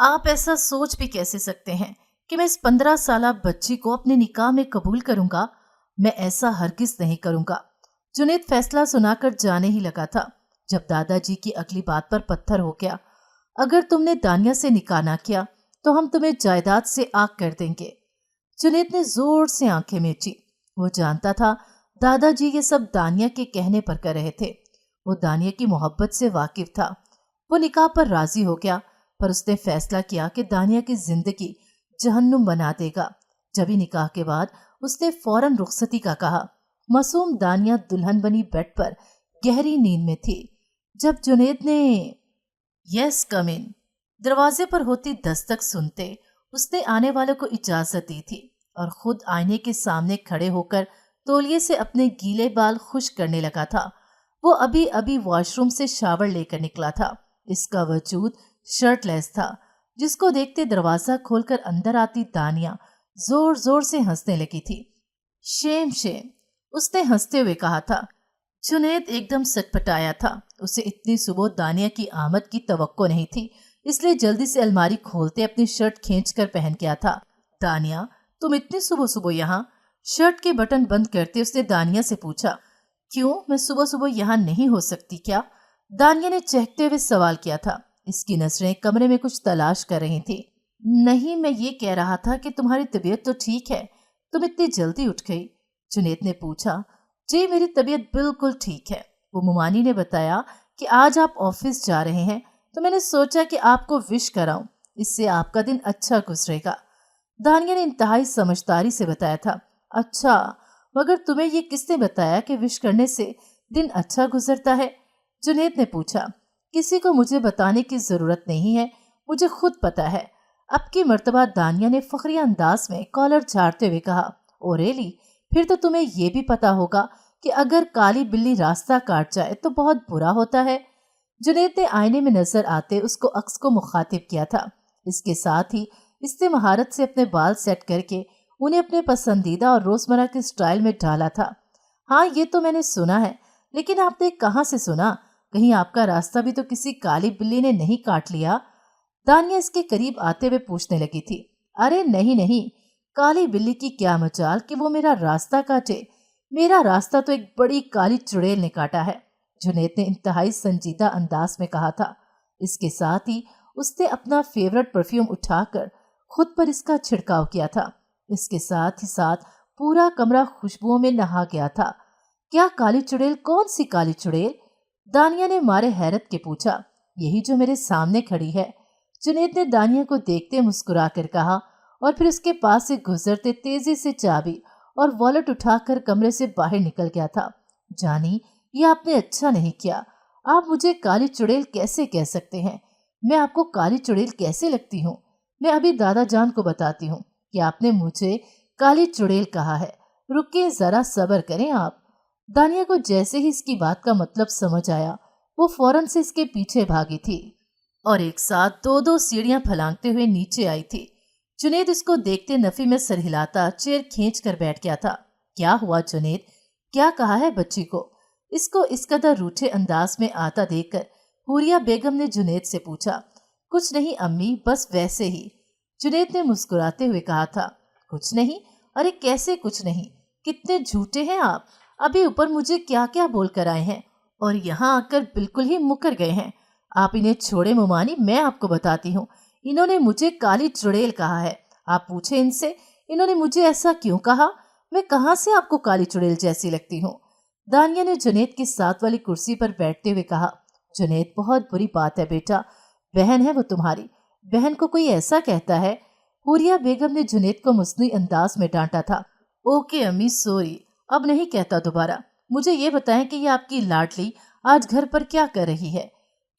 आप ऐसा सोच भी कैसे सकते हैं कि मैं इस 15 साल बच्ची को अपने निकाह में कबूल करूंगा? मैं ऐसा हरगिज नहीं करूंगा। जुनैद फैसला सुनाकर जाने ही लगा था जब दादाजी की अगली बात पर पत्थर हो गया। अगर तुमने दानिया से निकाह ना किया तो हम तुम्हें जायदाद से आग कर देंगे। जुनैद ने जोर से आंखें मीची। वो जानता था दादाजी ये सब दानिया के कहने पर कर रहे थे। वो दानिया की मोहब्बत से वाकिफ था। वो निकाह पर राजी हो गया, पर उसने फैसला किया कि दानिया की जिंदगी जहन्नुम बना देगा। जब ही निकाह के बाद उसने फौरन रुखसती का कहा। मासूम दानिया दुल्हन बनी बेड पर गहरी नींद में थी जब जुनैद ने यस कम इन दरवाजे पर होती दस्तक सुनते उसने आने वालों को इजाजत दी थी और खुद आईने के सामने खड़े होकर तौलिए से अपने गीले बाल खुश करने लगा था। वो अभी अभी वॉशरूम से शावर लेकर निकला था। इसका वजूद शर्टलेस था, जिसको देखते दरवाजा खोलकर अंदर आती दानिया जोर जोर से हंसने लगी थी। शेम शेम, उसने हंसते हुए कहा था। जुनैद एकदम सटपटाया था। उसे इतनी सुबह दानिया की आमद की तवक्को नहीं थी, इसलिए जल्दी से अलमारी खोलते अपनी शर्ट खींचकर पहन गया था। दानिया, तुम इतनी सुबह सुबह यहाँ? शर्ट के बटन बंद करते उसने दानिया से पूछा। क्यों, मैं सुबह सुबह यहाँ नहीं हो सकती क्या? दानिया ने चहकते हुए सवाल किया था। इसकी नजरें कमरे में कुछ तलाश कर रही थी। नहीं, मैं ये कह रहा था कि तुम्हारी तबीयत तो ठीक है, तुम इतनी जल्दी उठ गई। जुनैद ने पूछा। जी, मेरी तबीयत बिल्कुल ठीक है। वो मुमानी ने बताया कि आज आप ऑफिस जा रहे हैं, तो मैंने सोचा कि आपको विश कराऊं, इससे आपका दिन अच्छा गुजरेगा। दानिया ने इंतहाई समझदारी से बताया था। अच्छा, मगर तुम्हें ये किसने बताया कि विश करने से दिन अच्छा गुजरता है? जुनैद ने पूछा। किसी को मुझे बताने की जरूरत नहीं है, मुझे खुद पता है। अब की मर्तबा दानिया ने फखरिया अंदाज में कॉलर झाड़ते हुए कहा। ओ रेली, फिर तो तुम्हें ये भी पता होगा कि अगर काली बिल्ली रास्ता काट जाए तो बहुत बुरा होता है। जुनैद ने आईने में नजर आते उसको अक्स को मुखातिब किया था। इसके साथ ही इसने महारत से अपने बाल सेट करके उन्हें अपने पसंदीदा और रोजमर्रा के स्टाइल में डाला था। हाँ, ये तो मैंने सुना है, लेकिन आपने कहाँ से सुना? कहीं आपका रास्ता भी तो किसी काली बिल्ली ने नहीं काट लिया? दानिया इसके करीब आते हुए पूछने लगी थी। अरे नहीं नहीं, काली बिल्ली की क्या मजाल कि वो मेरा रास्ता काटे। मेरा रास्ता तो एक बड़ी काली चुड़ैल ने काटा है, जुनैद ने इंतहाई संजीदा अंदाज में कहा था। इसके साथ ही उसने अपना फेवरेट परफ्यूम उठाकर खुद पर इसका छिड़काव किया था। इसके साथ ही साथ पूरा कमरा खुशबुओं में नहा गया था। क्या काली चुड़ैल? कौन सी काली चुड़ैल? दानिया ने मारे हैरत के पूछा। यही जो मेरे सामने खड़ी है। जुनैद ने दानिया को देखते मुस्कुरा कर कहा और फिर उसके पास से गुजरते तेजी से चाबी और वॉलेट उठाकर कमरे से बाहर निकल गया था। जानी, ये आपने अच्छा नहीं किया। आप मुझे काली चुड़ैल कैसे कह सकते हैं? मैं आपको काली चुड़ैल कैसे लगती हूँ? मैं अभी दादा जान को बताती हूँ कि आपने मुझे काली चुड़ैल कहा है। रुकिए, जरा सब्र करें आप। दानिया को जैसे ही इसकी बात का मतलब समझ आया, वो फौरन से इसके पीछे भागी थी और एक साथ दो दो सीढ़ियां फलांगते हुए नीचे आई थी। जुनैद इसको देखते नफी में सर हिलाता चेयर खींच कर बैठ गया था। क्या हुआ जुनैद? क्या कहा है बच्ची को? इसको इस कदर रूठे अंदाज में आता देखकर हुरिया बेगम ने जुनैद से पूछा। कुछ नहीं अम्मी, बस वैसे ही, जुनैद ने मुस्कुराते हुए कहा था। कुछ नहीं? अरे कैसे कुछ नहीं? कितने झूठे हैं आप। अभी ऊपर मुझे क्या क्या बोल कर आए हैं और यहाँ आकर बिल्कुल ही मुकर गए हैं। आप इन्हें छोड़े मुमानी, मैं आपको बताती हूँ। इन्होंने मुझे काली चुड़ैल कहा है। आप पूछे इनसे, इन्होंने मुझे ऐसा क्यों कहा? मैं कहाँ से आपको काली चुड़ैल जैसी लगती हूँ? दानिया ने जुनैद की साथ वाली कुर्सी पर बैठते हुए कहा। जुनैद, बहुत बुरी बात है बेटा, बहन है वो तुम्हारी, बहन को कोई ऐसा कहता है? हुरिया बेगम ने जुनैद को मुस्नी अंदाज में डांटा था। ओके अम्मी, सॉरी, अब नहीं कहता दोबारा। मुझे ये बताएं कि ये आपकी लाडली आज घर पर क्या कर रही है?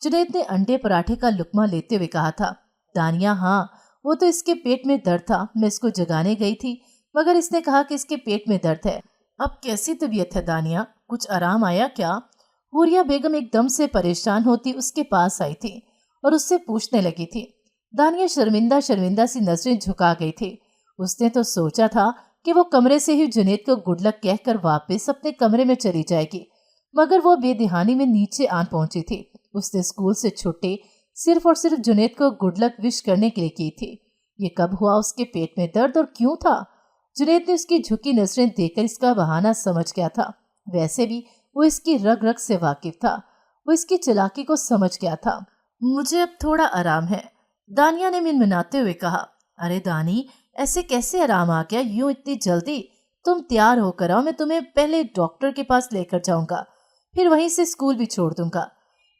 जुनैद ने अंडे पराठे का लुकमा लेते हुए कहा था। दानिया, हाँ, वो तो इसके पेट में दर्द था, मैं इसको जगाने गई थी, मगर इसने कहा कि इसके पेट में दर्द है। अब कैसी तबीयत है दानिया? कुछ आराम आया क्या? हुरिया बेगम एकदम से परेशान होती उसके पास आई थी और उससे पूछने लगी थी। दानिया शर्मिंदा शर्मिंदा सी नजरें झुका गई थी। उसने तो सोचा था कि वो कमरे से ही जुनैद को गुड लक कहकर वापस अपने कमरे में चली जाएगी, मगर वो बेदिहानी में नीचे आन पहुंची थी। उसने स्कूल से छुट्टे सिर्फ और सिर्फ जुनैद को गुड लक विश करने के लिए की थी। ये कब हुआ उसके पेट में दर्द और क्यों था? जुनैद ने उसकी झुकी नजरें देखकर इसका बहाना समझ गया था। वैसे भी वो इसकी रग रग से वाकिफ था, वो इसकी चालाकी को समझ गया था। मुझे अब थोड़ा आराम है, दानिया ने मिनमिनाते हुए कहा। अरे दानी, ऐसे कैसे आराम आ गया यूं इतनी जल्दी? तुम तैयार होकर आओ, मैं तुम्हें पहले डॉक्टर के पास लेकर जाऊंगा, फिर वहीं से स्कूल भी छोड़ दूंगा।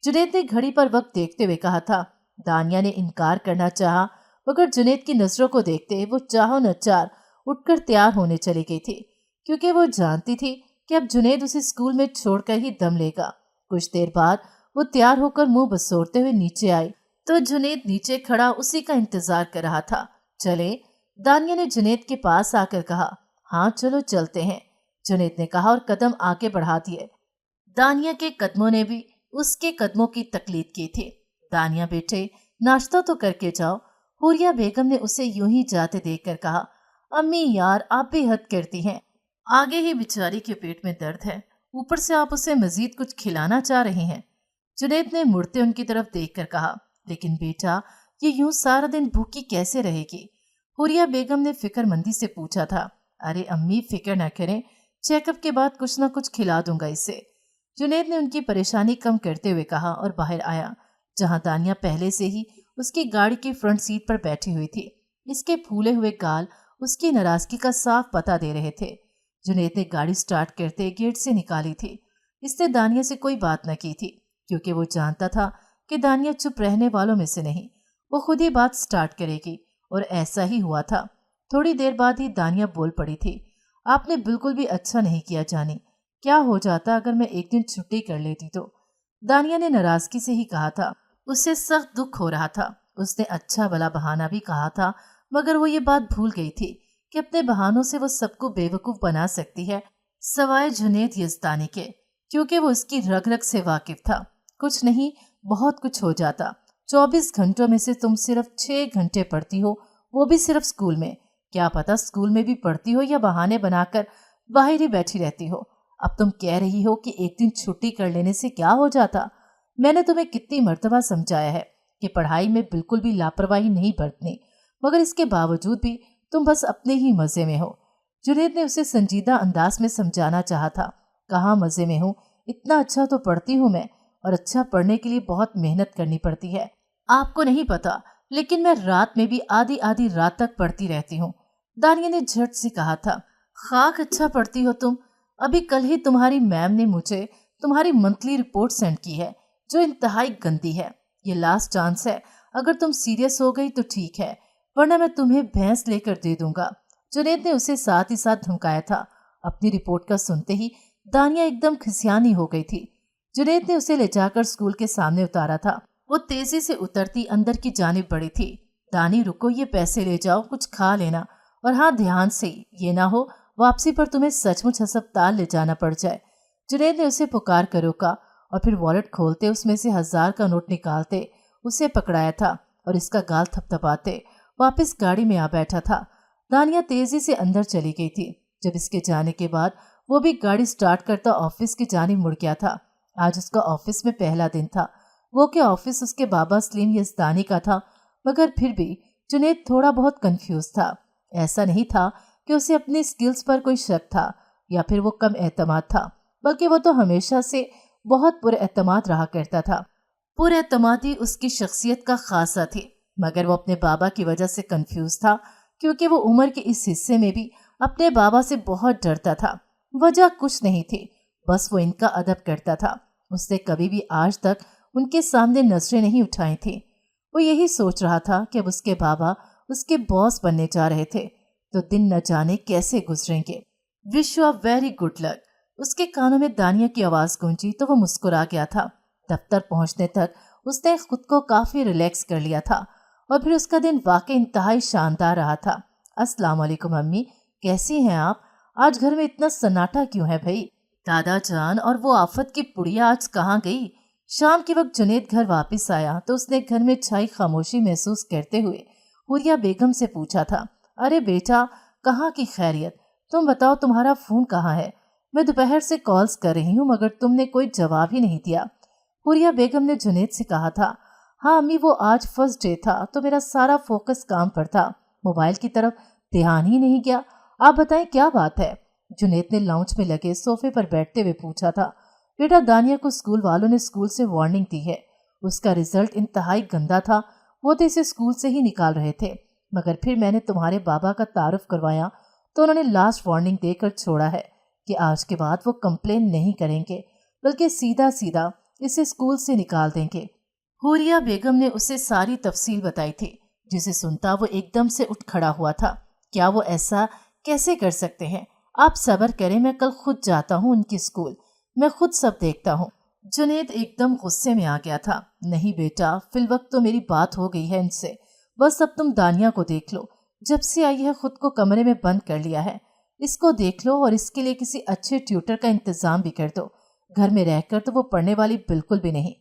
जुनैद ने घड़ी पर वक्त देखते हुए कहा था। दानिया ने इनकार करना चाहा, मगर जुनैद की नजरों को देखते वो चाहो न चार उठकर तैयार होने चली गई थी, क्योंकि वो जानती थी कि अब जुनैद उसे स्कूल में छोड़कर ही दम लेगा। कुछ देर बाद वो तैयार होकर मुंह बसोरते हुए नीचे आई तो जुनैद नीचे खड़ा उसी का इंतजार कर रहा था। चले, दानिया ने जुनैद के पास आकर कहा। हाँ चलो चलते हैं, जुनैद ने कहा और कदम आगे बढ़ा दिए। दानिया के कदमों ने भी उसके कदमों की तकलीद की थी। दानिया बेटे, नाश्ता तो करके जाओ, हुरिया बेगम ने उसे यूं ही जाते देखकर कहा। अम्मी यार, आप भी हद करती हैं, आगे ही बेचारी के पेट में दर्द है, ऊपर से आप उसे मजीद कुछ खिलाना चाह रही हैं। जुनैद ने मुड़ते उनकी तरफ देखकर कहा। लेकिन बेटा, ये यूं सारा दिन भूखी कैसे रहेगी? हुरिया बेगम ने फिक्रमंदी से पूछा था। अरे अम्मी, फिक्र न करें, चेकअप के बाद कुछ न कुछ खिला दूंगा इसे, जुनैद ने उनकी परेशानी कम करते हुए कहा और बाहर आया, जहां दानिया पहले से ही उसकी गाड़ी की फ्रंट सीट पर बैठी हुई थी। इसके फूले हुए गाल उसकी नाराजगी का साफ पता दे रहे थे। जुनैद ने गाड़ी स्टार्ट करते गेट से निकाली थी। इसने दानिया से कोई बात न की थी, क्योंकि वो जानता था कि दानिया चुप रहने वालों में से नहीं, वो खुद ही बात स्टार्ट करेगी, और ऐसा ही हुआ था। थोड़ी देर बाद ही दानिया बोल पड़ी थी। आपने बिल्कुल भी अच्छा नहीं किया जानी, क्या हो जाता अगर मैं एक दिन छुट्टी कर लेती तो? दानिया ने नाराजगी से ही कहा था। उसे सख्त दुख हो रहा था। उसने अच्छा भला बहाना भी कहा था, मगर वो ये बात भूल गई थी कि अपने बहानों से वो सबको बेवकूफ बना सकती है, सवाए जुनैद यज़दानी के, क्योंकि वो उसकी रग रग से वाकिफ था। कुछ नहीं, बहुत कुछ हो जाता। 24 घंटों में से तुम सिर्फ 6 घंटे पढ़ती हो, वो भी सिर्फ स्कूल में। क्या पता स्कूल में भी पढ़ती हो या बहाने बनाकर बाहर ही बैठी रहती हो। अब तुम कह रही हो कि एक दिन छुट्टी कर लेने से क्या हो जाता? मैंने तुम्हें कितनी मर्तबा समझाया है कि पढ़ाई में बिल्कुल भी लापरवाही नहीं बरतनी, मगर इसके बावजूद भी तुम बस अपने ही मजे में हो। जुनैद ने उसे संजीदा अंदाज में समझाना चाहा था। कहाँ मजे में हूँ, इतना अच्छा तो पढ़ती हूँ मैं, और अच्छा पढ़ने के लिए बहुत मेहनत करनी पड़ती है। आपको नहीं पता, लेकिन मैं रात में भी आधी आधी रात तक पढ़ती रहती हूँ, दानिया ने झट से कहा था। खाक अच्छा पढ़ती हो तुम। अभी कल ही तुम्हारी मैम ने मुझे तुम्हारी मंथली रिपोर्ट सेंड की है, जो इंतहाई गंदी है। ये लास्ट चांस है, अगर तुम सीरियस हो गई तो ठीक है, वरना मैं तुम्हें भैंस लेकर दे दूंगा। जुनैद ने उसे साथ ही साथ धमकाया था। अपनी रिपोर्ट का सुनते ही दानिया एकदम खिसियानी हो गई थी। जुनैद ने उसे ले जाकर स्कूल के सामने उतारा था। वो तेजी से उतरती अंदर की जानिब बढ़ी थी। दानी रुको, ये पैसे ले जाओ, कुछ खा लेना, और हाँ ध्यान से, ये ना हो वापसी पर तुम्हें सचमुच अस्पताल ले जाना पड़ जाए। जुनैद ने उसे पुकार कर रोका और फिर वॉलेट खोलते उसमें से 1000 का नोट निकालते उसे पकड़ाया था और इसका गाल थपथपाते वापस गाड़ी में आ बैठा था। दानिया तेजी से अंदर चली गई थी। जब इसके जाने के बाद वो भी गाड़ी स्टार्ट करता ऑफिस की जानिब मुड़ गया था। आज उसका ऑफिस में पहला दिन था। वो के ऑफिस उसके बाबा सलीम यज़दानी का था, मगर फिर भी जुनैद थोड़ा बहुत कंफ्यूज था। ऐसा नहीं था कि उसे अपनी स्किल्स पर कोई शक था या फिर वो कम एतमाद था, बल्कि वो तो हमेशा से बहुत पुरएतमाद रहा करता था। पुरएतमादी उसकी शख्सियत का खासा थी, मगर वो अपने बाबा की वजह से कंफ्यूज था, क्योंकि वो उम्र के इस हिस्से में भी अपने बाबा से बहुत डरता था। वजह कुछ नहीं थी, बस वो इनका अदब करता था। उसने कभी भी आज तक उनके सामने नजरें नहीं उठाई थी। वो यही सोच रहा था कि अब उसके बाबा उसके बॉस बनने जा रहे थे, तो दिन न जाने कैसे गुजरेंगे। Wish you very good luck. उसके कानों में दानिया की आवाज गूंजी तो वो मुस्कुरा गया था। दफ्तर पहुंचने तक उसने खुद को काफी रिलैक्स कर लिया था और फिर उसका दिन वाकई इंतहाई शानदार रहा था। अस्सलाम वालेकुम अम्मी, कैसी हैं आप? आज घर में इतना सन्नाटा क्यों है भाई? दादा जान और वो आफत की पुड़िया आज कहाँ गई? शाम के वक्त जुनैद घर वापस आया तो उसने घर में छाई खामोशी महसूस करते हुए हुरिया बेगम से पूछा था। अरे बेटा, कहाँ की खैरियत? तुम बताओ, तुम्हारा फोन कहाँ है? मैं दोपहर से कॉल्स कर रही हूँ, मगर तुमने कोई जवाब ही नहीं दिया। हुरिया बेगम ने जुनैद से कहा था। हाँ अम्मी, वो आज फर्स्ट डे था तो मेरा सारा फोकस काम पर था, मोबाइल की तरफ ध्यान ही नहीं गया। आप बताएं क्या बात है? जुनैद ने लाउंज में लगे सोफे पर बैठते हुए पूछा था। बेटा, दानिया को स्कूल वालों ने स्कूल से वार्निंग दी है। उसका रिजल्ट इंतहाई गंदा था, वो तो इसे स्कूल से ही निकाल रहे थे, मगर फिर मैंने तुम्हारे बाबा का तारुफ करवाया तो उन्होंने लास्ट वार्निंग देकर छोड़ा है कि आज के बाद वो कंप्लेन नहीं करेंगे, बल्कि सीधा सीधा इसे स्कूल से निकाल देंगे। हुरिया बेगम ने उसे सारी तफसील बताई थी, जिसे सुनता वो एकदम से उठ खड़ा हुआ था। क्या वो ऐसा कैसे कर सकते हैं? आप सब्र करें, मैं कल खुद जाता हूँ उनकी स्कूल, मैं खुद सब देखता हूँ। जुनैद एकदम गुस्से में आ गया था। नहीं बेटा, फिलवक्त तो मेरी बात हो गई है इनसे, बस अब तुम दानिया को देख लो। जब से आई है खुद को कमरे में बंद कर लिया है। इसको देख लो और इसके लिए किसी अच्छे ट्यूटर का इंतजाम भी कर दो। घर में रहकर तो वो पढ़ने वाली बिल्कुल भी नहीं।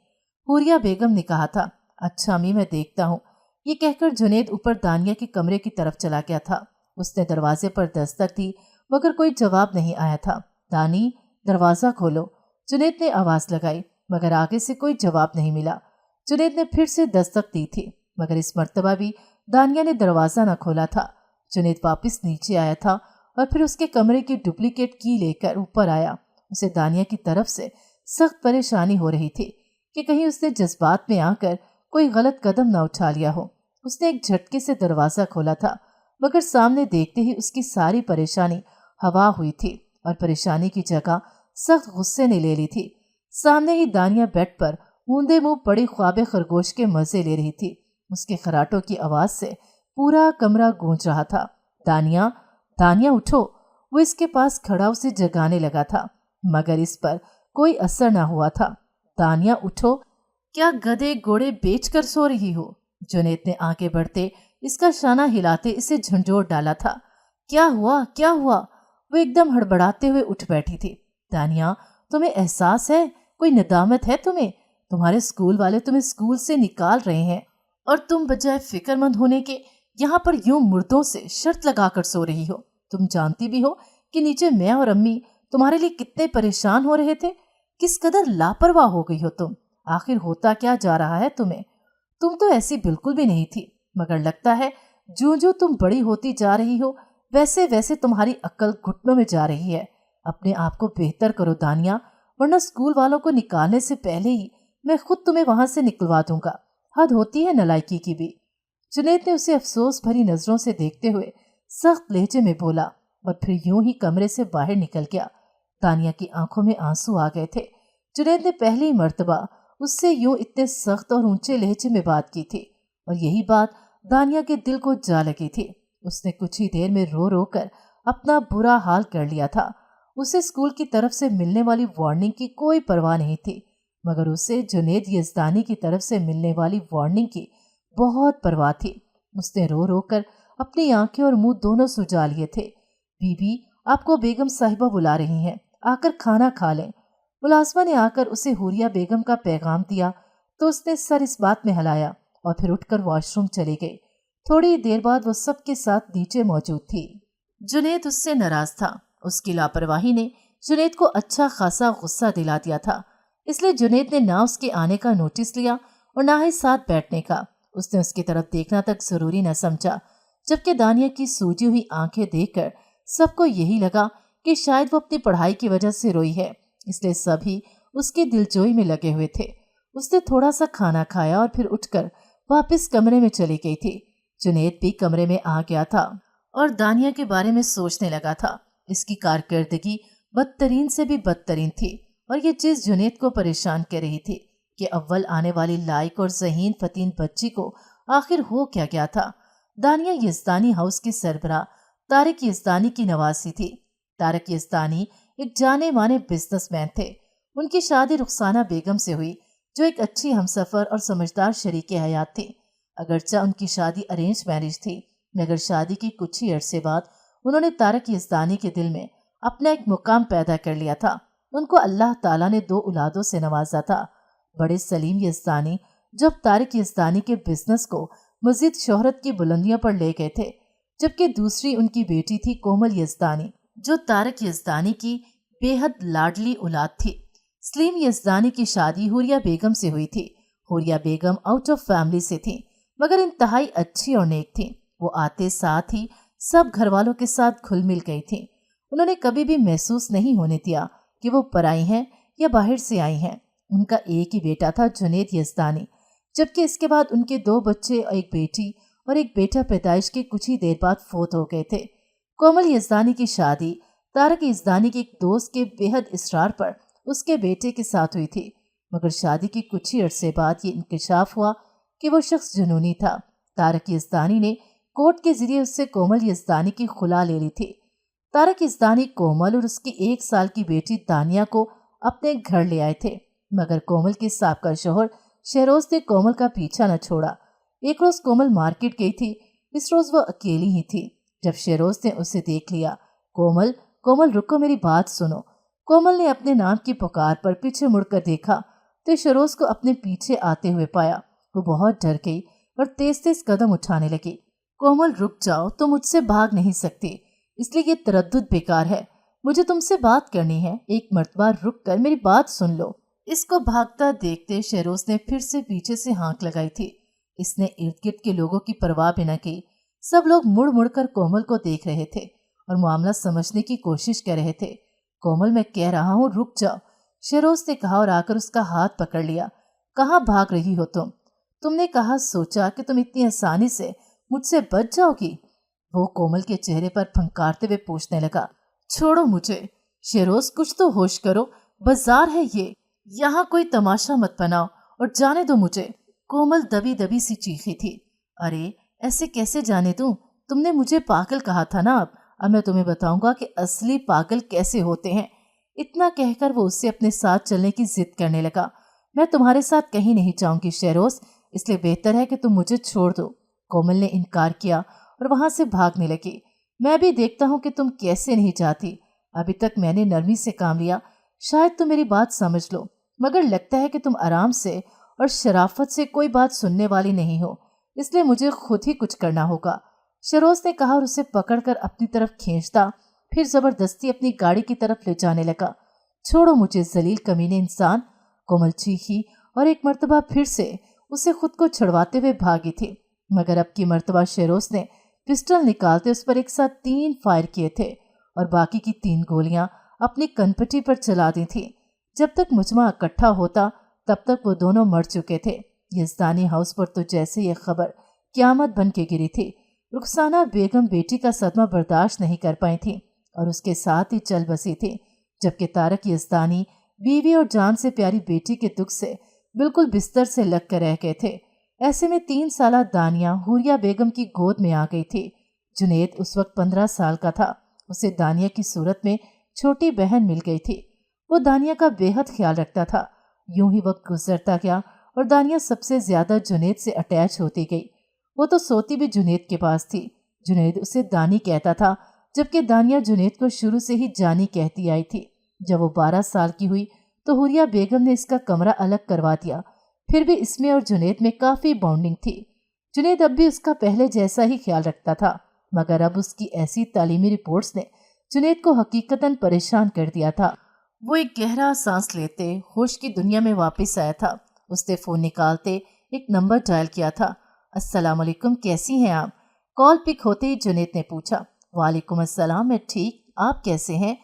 हुरिया बेगम ने कहा था। अच्छा अम्मी, मैं देखता हूँ। ये कहकर जुनैद ऊपर दानिया के कमरे की तरफ चला गया था। उसने दरवाजे पर दस्तक दी, मगर कोई जवाब नहीं आया था। दानी, दरवाजा खोलो, जुनैद ने आवाज लगाई, मगर आगे से कोई जवाब नहीं मिला। जुनैद ने फिर से दस्तक दी थी, मगर इस मर्तबा भी दानिया ने दरवाजा न खोला था। जुनैद वापस नीचे आया था और फिर उसके कमरे की डुप्लीकेट की लेकर ऊपर आया। उसे दानिया की तरफ से सख्त परेशानी हो रही थी कि कहीं उसने जज्बात में आकर कोई गलत कदम न उठा लिया हो। उसने एक झटके से दरवाजा खोला था, मगर सामने देखते ही उसकी सारी परेशानी हवा हुई थी और परेशानी की जगह सख्त गुस्से ने ले ली थी। सामने ही दानिया बेड पर ऊंधे मुंह पड़ी ख्वाबे खरगोश के मजे ले रही थी। उसके खराटों की आवाज से पूरा कमरा गूंज रहा था। दानिया, दानिया उठो। वो इसके पास खड़ा उसे जगाने लगा था, मगर इस पर कोई असर न हुआ था। दानिया उठो, क्या गधे घोड़े बेचकर सो रही हो? जुनैद ने आगे बढ़ते इसका शाना हिलाते इसे झंझोड़ डाला था। क्या हुआ, क्या हुआ? वो एकदम हड़बड़ाते हुए उठ बैठी थी। दानिया, तुम्हें एहसास है, कोई नदामत है तुम्हें? तुम्हारे स्कूल वाले तुम्हें स्कूल से निकाल रहे हैं और तुम बजाय फिक्रमंद होने के यहाँ पर यूं मुर्दों से शर्त लगाकर सो रही हो। तुम जानती भी हो कि नीचे मैं और अम्मी तुम्हारे लिए कितने परेशान हो रहे थे। किस कदर लापरवाह हो गई हो तुम। आखिर होता क्या जा रहा है तुम्हें? तुम तो ऐसी बिल्कुल भी नहीं थी, मगर लगता है जो जो तुम बड़ी होती जा रही हो वैसे वैसे तुम्हारी अक्ल घुटनों में जा रही है। अपने आप को बेहतर करो दानिया, वरना स्कूल वालों को निकालने से पहले ही मैं खुद तुम्हें वहां से निकलवा दूंगा। हद होती है नलायकी की भी। जुनैद ने उसे अफसोस भरी नजरों से देखते हुए सख्त लहजे में बोला और फिर यूं ही कमरे से बाहर निकल गया। दानिया की आंखों में आंसू आ गए थे। जुनैद ने पहली मर्तबा उससे यूं इतने सख्त और ऊंचे लहजे में बात की थी और यही बात दानिया के दिल को जा लगी थी। उसने कुछ ही देर में रो रो कर अपना बुरा हाल कर लिया था। उसे स्कूल की तरफ से मिलने वाली वार्निंग की कोई परवाह नहीं थी, मगर उसे जुनैद यज़दानी की तरफ से मिलने वाली वार्निंग की बहुत परवाह थी। उसने रो रो कर अपनी आंखें और मुंह दोनों सुजा लिए थे। बीबी, आपको बेगम साहिबा बुला रही हैं, आकर खाना खा लें। मुलाजमा ने आकर उसे हुरिया बेगम का पैगाम दिया तो उसने सर इस बात में हिलाया और फिर उठकर वॉशरूम चली गई। थोड़ी देर बाद वो सबके साथ नीचे मौजूद थी। जुनैद उससे नाराज था। उसकी लापरवाही ने जुनैद को अच्छा खासा गुस्सा दिला दिया था, इसलिए जुनैद ने ना उसके आने का नोटिस लिया और ना ही साथ बैठने का। उसने उसकी तरफ देखना तक जरूरी न समझा, जबकि दानिया की सूजी हुई आंखें देखकर सबको यही लगा कि शायद वो अपनी पढ़ाई की वजह से रोई है, इसलिए सभी उसकी दिलजोई में लगे हुए थे। उसने थोड़ा सा खाना खाया और फिर उठकर वापस कमरे में चली गई थी। जुनैद भी कमरे में आ गया था और दानिया के बारे में सोचने लगा था। इसकी कारकर्दगी बदतरीन से भी बदतरीन थी और ये चीज जुनैद को परेशान कर रही थी कि अव्वल आने वाली लायक और ज़हीन फतीन बच्ची को आखिर हो क्या गया था। दानिया यज़दानी हाउस की सरबराह तारिक यज़दानी की नवासी थी। तारिक यज़दानी एक जाने माने बिजनेसमैन थे। उनकी शादी रुखसाना बेगम से हुई, जो एक अच्छी हमसफर और समझदार शरीके हयात थी। अगरचा उनकी शादी अरेंज मैरिज थी, मगर शादी की कुछ ही अरसे बाद उन्होंने तारिक यज़दानी के दिल में अपना एक मुकाम पैदा कर लिया था। उनको अल्लाह ताला ने 2 औलादों से नवाजा था। बड़े सलीम यज़दानी जब तारिक यज़दानी के बिजनेस को मजीद शोहरत की बुलंदियों पर ले गए थे, जबकि दूसरी उनकी बेटी थी कोमल यज़दानी, जो तारिक यज़दानी की बेहद लाडली औलाद थी। सलीम यज़दानी की शादी हुरिया बेगम से हुई थी। हुरिया बेगम आउट ऑफ फैमिली से थी, मगर इंतहाई अच्छी और नेक थी। वो आते साथ ही सब घर वालों के साथ घुल मिल गई थी। उन्होंने कभी भी महसूस नहीं होने दिया कि वो पराई हैं या बाहर से आई हैं। उनका एक ही बेटा था, जुनैद यज़दानी, जबकि इसके बाद उनके 2 बच्चे, एक बेटी और एक बेटा पैदाइश के कुछ ही देर बाद फोत हो गए थे। कोमल यज़दानी की शादी तारक यज़दानी के एक दोस्त के बेहद इसरार पर उसके बेटे के साथ हुई थी, मगर शादी के कुछ ही अरसे बाद ये इंकशाफ हुआ कि वो शख्स जुनूनी था। तारक यज़दानी ने कोर्ट के जरिए उससे कोमल यज़दानी की खुला ले ली थी। तारक यज़दानी कोमल और उसकी 1 साल की बेटी दानिया को अपने घर ले आए थे, मगर कोमल के साबका शौहर शहरोज ने कोमल का पीछा न छोड़ा। एक रोज कोमल मार्केट गई थी। इस रोज वो अकेली ही थी। जब शहरोज ने उसे देख लिया, कोमल कोमल रुको, मेरी बात सुनो। कोमल ने अपने नाम की पुकार पर पीछे मुड़कर देखा तो शहरोज को अपने पीछे आते हुए पाया। वो बहुत डर गई और तेज तेज कदम उठाने लगी। कोमल रुक जाओ, तुम मुझसे भाग नहीं सकती, इसलिए ये तरद्दुद बेकार है। मुझे तुमसे बात करनी है, एक मर्तबा रुक कर मेरी बात सुन लो। इसको भागता देखते शहरोज ने फिर से पीछे से हाँक लगाई थी। इसने इर्द गिर्द के लोगों की परवाह भी न की। सब लोग मुड़ मुड़ कर कोमल को देख रहे थे और मामला समझने की कोशिश कर रहे थे। कोमल, मैं कह रहा हूँ रुक जाओ, शहरोज ने कहा और आकर उसका हाथ पकड़ लिया। कहाँ भाग रही हो तुम? तुमने कहा सोचा कि तुम इतनी आसानी से मुझसे बच जाओगी? वो कोमल के चेहरे पर फंकारते हुए पूछने लगा। छोड़ो मुझे शहरोज, कुछ तो होश करो, बाजार है ये, यहाँ कोई तमाशा मत बनाओ और जाने दो मुझे। कोमल दबी दबी सी चीखी थी। अरे ऐसे कैसे जाने दूं? तुमने मुझे पागल कहा था ना। अब मैं तुम्हें बताऊंगा कि असली पागल कैसे होते हैं। इतना कहकर वो उससे अपने साथ चलने की जिद करने लगा। मैं तुम्हारे साथ कहीं नहीं जाऊंगी शहरोज, इसलिए बेहतर है कि तुम मुझे छोड़ दो। कोमल ने इनकार किया और वहां से भागने लगी। मैं भी देखता हूँ कि तुम कैसे नहीं जाती। अभी तक मैंने नरमी से काम लिया, शायद तुम मेरी बात समझ लो, मगर लगता है कि तुम आराम से और शराफत से कोई बात सुनने वाली नहीं हो, इसलिए मुझे खुद ही कुछ करना होगा। शहरोज ने कहा और उसे पकड़कर अपनी तरफ खींचता, फिर जबरदस्ती अपनी गाड़ी की तरफ ले जाने लगा। छोड़ो मुझे जलील कमीने इंसान, कोमल चीखी और एक मर्तबा फिर से उसे खुद को छुड़वाते हुए भागी थी। मगर अब की मर्तबा शहरोज ने पिस्टल निकालते उस पर एक साथ 3 फायर किए थे और बाकी की 3 गोलियां अपनी कनपटी पर चला दी थी। जब तक मुजमा इकट्ठा होता तब तक वो दोनों मर चुके थे। यज़दानी हाउस पर तो जैसे ये खबर क़यामत बन के गिरी थी। रुखसाना बेगम बेटी का सदमा बर्दाश्त नहीं कर पाई थी और उसके साथ ही चल बसी थी, जबकि तारक यज़दानी बीवी और जान से प्यारी बेटी के दुख से बिल्कुल बिस्तर से लग कर रह गए थे। ऐसे में 3 साला दानिया हुरिया बेगम की गोद में आ गई थी। जुनैद उस वक्त 15 साल का था। उसे दानिया की सूरत में छोटी बहन मिल गई थी। वो दानिया का बेहद ख्याल रखता था। यूं ही वक्त गुजरता गया और दानिया सबसे ज्यादा जुनैद से अटैच होती गई। वो तो सोती भी जुनैद के पास थी। जुनैद उसे दानी कहता था, जबकि दानिया जुनैद को शुरू से ही जानी कहती आई थी। जब वो 12 साल की हुई तो हुरिया बेगम ने इसका कमरा अलग करवा दिया। फिर भी इसमें और जुनैद में काफी बॉन्डिंग थी। जुनैद अब भी उसका पहले जैसा ही ख्याल रखता था, मगर अब उसकी ऐसी तालीमी रिपोर्ट्स ने जुनैद को हकीकतन परेशान कर दिया था। वो एक गहरा सांस लेते होश की दुनिया में वापस आया था। उसने फोन निकालते एक नंबर डायल किया था। अस्सलाम वालेकुम, कैसी हैं आप? कॉल पिक होते ही जुनैद ने पूछा। वालेकुम अस्सलाम, मैं ठीक, आप कैसे हैं?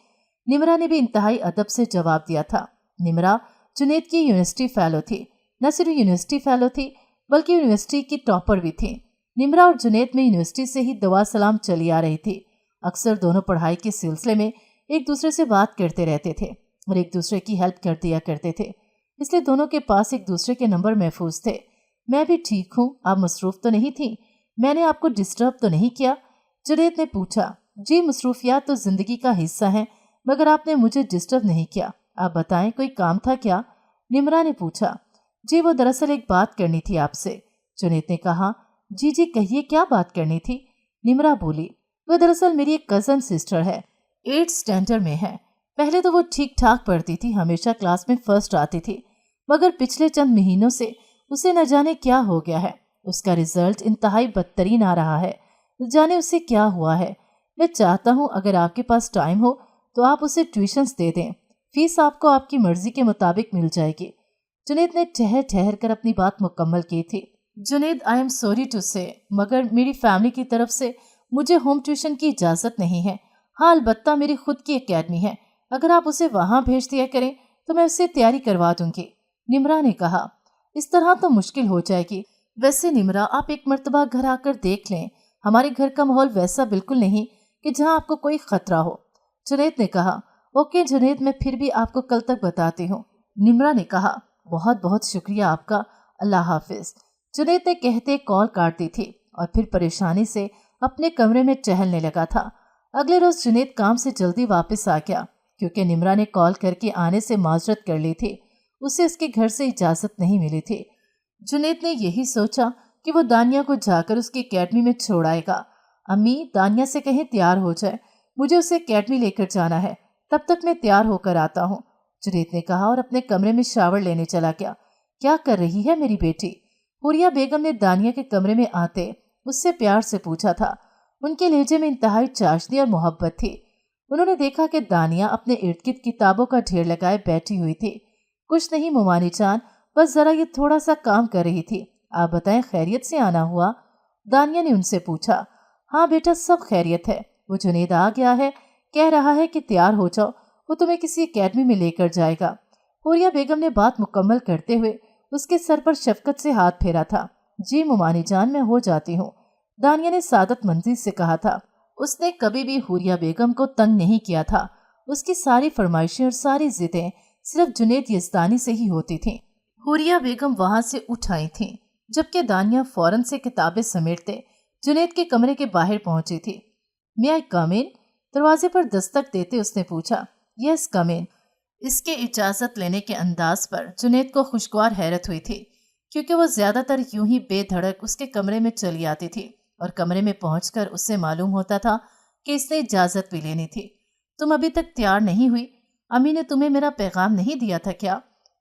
निमरा ने भी इंतहाई अदब से जवाब दिया था। निमरा जुनैद की यूनिवर्सिटी फेलो थी। न सिर्फ यूनिवर्सिटी फेलो थी बल्कि यूनिवर्सिटी की टॉपर भी थी। निमरा और जुनैद में यूनिवर्सिटी से ही दुआ सलाम चली आ रही थी। अक्सर दोनों पढ़ाई के सिलसिले में एक दूसरे से बात करते रहते थे और एक दूसरे की हेल्प कर दिया करते थे, इसलिए दोनों के पास एक दूसरे के नंबर महफूज थे। मैं भी ठीक हूँ, आप मसरूफ तो नहीं थी? मैंने आपको डिस्टर्ब तो नहीं किया? जुनैद ने पूछा। जी, मसरूफियात तो जिंदगी का हिस्सा है, मगर आपने मुझे डिस्टर्ब नहीं किया। आप बताएं, कोई काम था क्या? निमरा ने पूछा। जी, वो दरअसल एक बात करनी थी आपसे। जुनैद ने कहा। जी जी कहिए, क्या बात करनी थी? निमरा बोली। वो दरअसल मेरी एक कजन सिस्टर है, 8th स्टैंडर्ड में है। पहले तो वो ठीक ठाक पढ़ती थी, हमेशा क्लास में फर्स्ट आती थी, मगर पिछले चंद महीनों से उसे न जाने क्या हो गया है। उसका रिजल्ट इंतहाई बदतरीन आ रहा है। जाने उसे क्या हुआ है। मैं चाहता हूँ अगर आपके पास टाइम हो तो आप उसे ट्यूशन्स दे दें। फीस आपको आपकी मर्जी के मुताबिक मिल जाएगी। जुनैद ने ठहर ठहर कर अपनी बात मुकम्मल की थी। Junaid, I am sorry to say, मगर मेरी फैमिली की तरफ से मुझे होम ट्यूशन की इजाज़त नहीं है। हाँ, अलबत्ता मेरी खुद की एकेडमी है, अगर आप उसे वहाँ भेज दिया करें तो मैं उससे तैयारी करवा दूंगी, निम्रा ने कहा। इस तरह तो मुश्किल हो जाएगी। वैसे निम्रा, आप एक मर्तबा घर आकर देख लें, हमारे घर का माहौल वैसा बिल्कुल नहीं कि जहाँ आपको कोई खतरा हो। जुनैद ने कहा। ओके जुनैद, मैं फिर भी आपको कल तक बताती हूँ, निम्रा ने कहा। बहुत बहुत शुक्रिया आपका, अल्लाह हाफिज, जुनैद ने कहते कॉल काट दी थी और फिर परेशानी से अपने कमरे में टहलने लगा था। अगले रोज जुनैद काम से जल्दी वापस आ गया क्योंकि निम्रा ने कॉल करके आने से माजरत कर ली थी। उसे उसके घर से इजाजत नहीं मिली थी। जुनैद ने यही सोचा कि वो दानिया को जाकर उसकी एकेडमी में छोड़ आएगा। अम्मी, दानिया से कहीं तैयार हो जाए, मुझे उसे एकेडमी लेकर जाना है, तब तक मैं तैयार होकर आता हूँ, जुनैद ने कहा और अपने कमरे में शावर लेने चला गया। क्या कर रही है मेरी बेटी? हुरिया बेगम ने दानिया के कमरे में आते उससे प्यार से पूछा था। उनके लहजे में इंतहाई चाशनी और मोहब्बत थी। उन्होंने देखा कि दानिया अपने इर्द गिर्द किताबों का ढेर लगाए बैठी हुई थी। कुछ नहीं मोमानी जान, बस जरा ये थोड़ा सा काम कर रही थी। आप बताएं, खैरियत से आना हुआ? दानिया ने उनसे पूछा। हाँ बेटा, सब खैरियत है। वो जुनैद आ गया है, कह रहा है कि तैयार हो जाओ, वो तुम्हें किसी एकेडमी में लेकर जाएगा। हुरिया बेगम ने बात मुकम्मल करते हुए उसके सर पर शफकत से हाथ फेरा था। जी मोमानी जान, मैं हो जाती हूँ, दानिया ने सादत मंजी से कहा था। उसने कभी भी हुरिया बेगम को तंग नहीं किया था। उसकी सारी फरमाइशें और सारी जिदें सिर्फ जुनैद यज़दानी से ही होती थीं। हुरिया बेगम वहां से उठ आई थीं, जबकि दानिया फौरन से किताबें समेटते जुनैद के कमरे के बाहर पहुंची थी। मे आई कम इन? दरवाजे पर दस्तक देते उसने पूछा। यस कम इन। इसके इजाजत लेने के अंदाज पर जुनैद को खुशगवार हैरत हुई थी, क्योंकि वो ज्यादातर यूं ही बेधड़क उसके कमरे में चली आती थी और कमरे में पहुंचकर उससे मालूम होता था कि इसने इजाजत भी लेनी थी। तुम अभी तक तैयार नहीं हुई? अम्मी ने तुम्हें मेरा पैगाम नहीं दिया था क्या?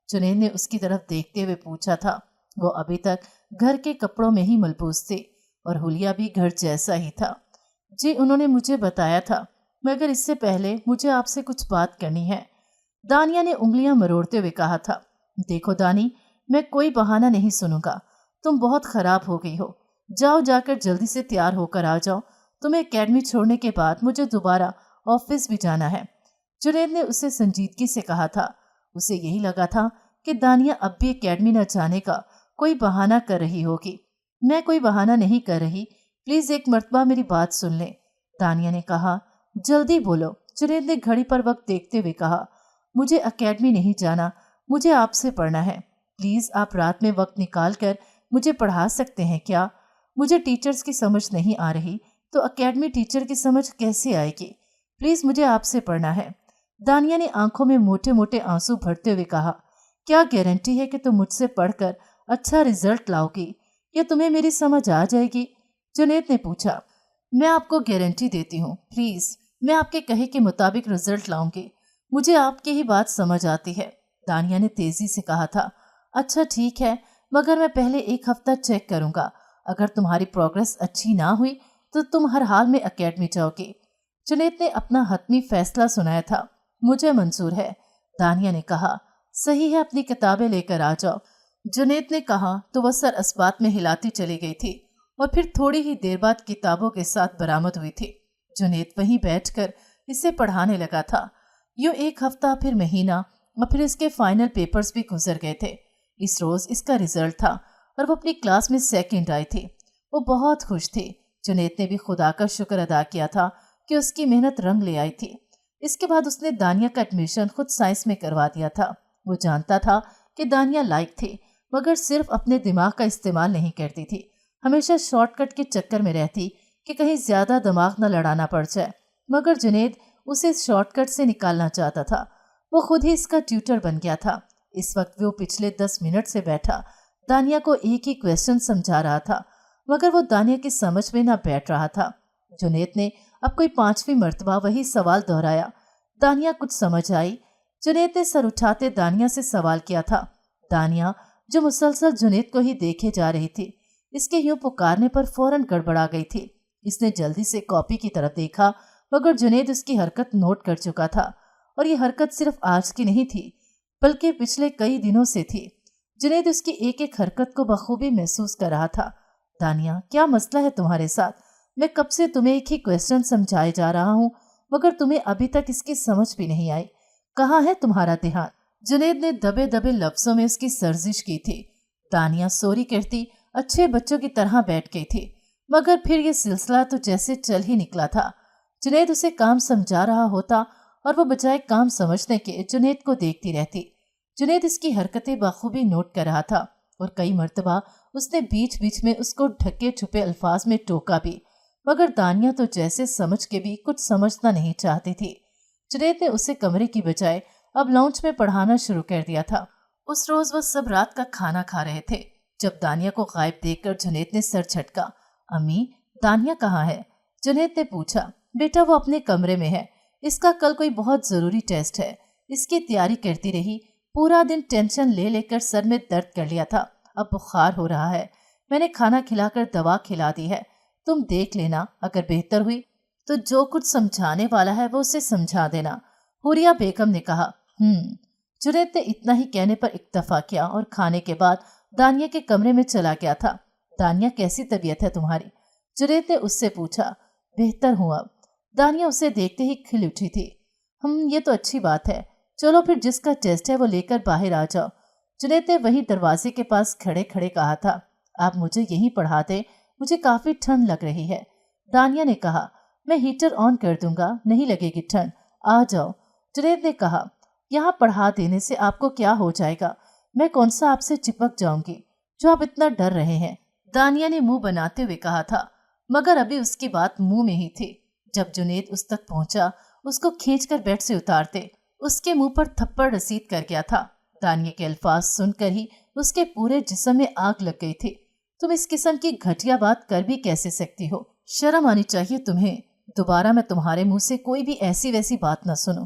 जुनैद ने उसकी तरफ देखते हुए पूछा था। वो अभी तक घर के कपड़ों में ही मलबूस थी और हुलिया भी घर जैसा ही था। जी, उन्होंने मुझे बताया था, मगर इससे पहले मुझे आपसे कुछ बात करनी है, दानिया ने उंगलियां मरोड़ते हुए कहा था। देखो दानी, मैं कोई बहाना नहीं सुनूंगा, तुम बहुत खराब हो गई हो। जाओ, जाकर जल्दी से तैयार होकर आ जाओ। तुम्हें एकेडमी छोड़ने के बाद मुझे दोबारा ऑफिस भी जाना है, जुनैद ने उसे संजीदगी से कहा था। उसे यही लगा था कि दानिया अब भी एकेडमी न जाने का कोई बहाना कर रही होगी। मैं कोई बहाना नहीं कर रही, प्लीज एक मर्तबा मेरी बात सुन ले, दानिया ने कहा। जल्दी बोलो, जुनैद ने घड़ी पर वक्त देखते हुए कहा। मुझे एकेडमी नहीं जाना, मुझे आपसे पढ़ना है। प्लीज आप रात में वक्त निकाल कर मुझे पढ़ा सकते हैं क्या? मुझे टीचर्स की समझ नहीं आ रही तो एकेडमी टीचर की समझ कैसे आएगी? प्लीज मुझे आपसे पढ़ना है, दानिया ने आंखों में मोटे मोटे आंसू भरते हुए कहा। क्या गारंटी है कि तुम मुझसे पढ़कर अच्छा रिजल्ट लाओगी या तुम्हें मेरी समझ आ जाएगी? जुनैद ने पूछा। मैं आपको गारंटी देती हूँ, प्लीज मैं आपके कहे के मुताबिक रिजल्ट लाऊंगी। मुझे आपकी ही बात समझ आती है, दानिया ने तेजी से कहा था। अच्छा ठीक है, मगर मैं पहले एक हफ्ता चेक करूंगा। अगर तुम्हारी प्रोग्रेस अच्छी ना हुई तो तुम हर हाल में एकेडमी जाओगी। जुनैद ने अपना हतमी फैसला सुनाया था। मुझे मंजूर है, दानिया ने कहा। सही है, अपनी किताबें लेकर आ जाओ, जुनैद ने कहा तो वह सर अस्बात में हिलाती चली गई थी और फिर थोड़ी ही देर बाद किताबों के साथ बरामद हुई थी। जुनैद वहीं बैठकर इसे पढ़ाने लगा था। यूं एक हफ्ता, फिर महीना और फिर इसके फाइनल पेपर्स भी गुजर गए थे। इस रोज इसका रिजल्ट था और वो अपनी क्लास में सेकंड आई थी। वो बहुत खुश थी। जुनैद ने भी खुदा का शुक्र अदा किया था कि उसकी मेहनत रंग ले आई थी। इसके बाद उसने दानिया का एडमिशन खुद साइंस में करवा दिया था। वो जानता था कि दानिया लायक थी, मगर सिर्फ अपने दिमाग का इस्तेमाल नहीं करती थी। हमेशा शॉर्टकट के चक्कर में रहती कि कहीं ज्यादा दिमाग न लड़ाना पड़ जाए, मगर जुनैद उसे इस शॉर्टकट से निकालना चाहता था। वो खुद ही इसका ट्यूटर बन गया था। इस वक्त वो पिछले 10 मिनट से बैठा दानिया को एक ही क्वेश्चन समझा रहा था, मगर वो दानिया की समझ में ना बैठ रहा था। जुनैद ने अब कोई 5वीं मर्तबा वही सवाल दोहराया। दानिया कुछ समझ आई। जुनैद ने सर उठाते दानिया से सवाल किया था। दानिया, जो मुसलसल जुनैद को ही देखे जा रही थी, इसके यूं पुकारने पर फौरन गड़बड़ा गई थी। इसने जल्दी से कॉपी की तरफ देखा, मगर जुनैद उसकी हरकत नोट कर चुका था और ये हरकत सिर्फ आज की नहीं थी, बल्कि पिछले कई दिनों से थी। जुनैद उसकी एक एक हरकत को बखूबी महसूस कर रहा था। दानिया, क्या मसला है तुम्हारे साथ? मैं कब से तुम्हें एक ही क्वेश्चन समझाए जा रहा हूँ, मगर तुम्हें अभी तक इसकी समझ भी नहीं आई। कहाँ है तुम्हारा ध्यान? जुनैद ने दबे दबे लफ्जों में उसकी सर्जिश की थी। दानिया सॉरी कहती अच्छे बच्चों की तरह बैठ गई थी, मगर फिर ये सिलसिला तो जैसे चल ही निकला था। जुनैद उसे काम समझा रहा होता और वो बजाय काम समझने के जुनैद को देखती रहती। जुनैद इसकी हरकतें बखूबी नोट कर रहा था और कई मर्तबा उसने बीच बीच में उसको ढके छुपे अल्फाज में टोका भी, मगर दानिया तो जैसे समझ के भी कुछ समझना नहीं चाहती थी। जुनैद ने उसे कमरे की बजाय अब लाउंज में पढ़ाना शुरू कर दिया था। उस रोज वह सब रात का खाना खा रहे थे जब दानिया को गायब देखकर जुनैद ने सर झटका। अम्मी, दानिया कहाँ है? जुनैद ने पूछा। बेटा, वो अपने कमरे में है। इसका कल कोई बहुत जरूरी टेस्ट है, इसकी तैयारी करती रही। पूरा दिन टेंशन ले लेकर सर में दर्द कर लिया था, अब बुखार हो रहा है। मैंने खाना खिलाकर दवा खिला दी है, तुम देख लेना, अगर बेहतर हुई तो जो कुछ समझाने वाला है वो उसे समझा देना। हुरिया बेगम ने कहा। जुनैद ने इतना ही कहने पर इक्तफा किया और खाने के बाद दानिया के कमरे में चला गया था। दानिया, कैसी तबीयत है तुम्हारी? जुनैद ने उससे पूछा। बेहतर हूँ अब। दानिया उसे देखते ही खिल उठी थी। ये तो अच्छी बात है, चलो फिर जिसका टेस्ट है वो लेकर बाहर आ जाओ। जुनैद ने वही दरवाजे के पास खड़े खड़े कहा था। आप मुझे यहीं पढ़ा दे, मुझे काफी ठंड लग रही है। दानिया ने कहा। मैं हीटर ऑन कर दूंगा, नहीं लगेगी ठंड, आ जाओ। जुनैद ने कहा। यहाँ पढ़ा देने से आपको क्या हो जाएगा? मैं कौन सा आपसे चिपक जाऊंगी जो आप इतना डर रहे हैं? दानिया ने मुंह बनाते हुए कहा था, मगर अभी उसकी बात मुंह में ही थी। जब जुनैद उस तक पहुंचा, उसको खींचकर बेड से उतारते उसके मुंह पर थप्पड़ रसीद कर गया था। दानिया के अल्फाज सुनकर ही उसके पूरे जिस्म में आग लग गई थी। तुम इस किस्म की घटिया बात कर भी कैसे सकती हो? शर्म आनी चाहिए तुम्हें। दोबारा मैं तुम्हारे मुंह से कोई भी ऐसी वैसी बात न सुनूं।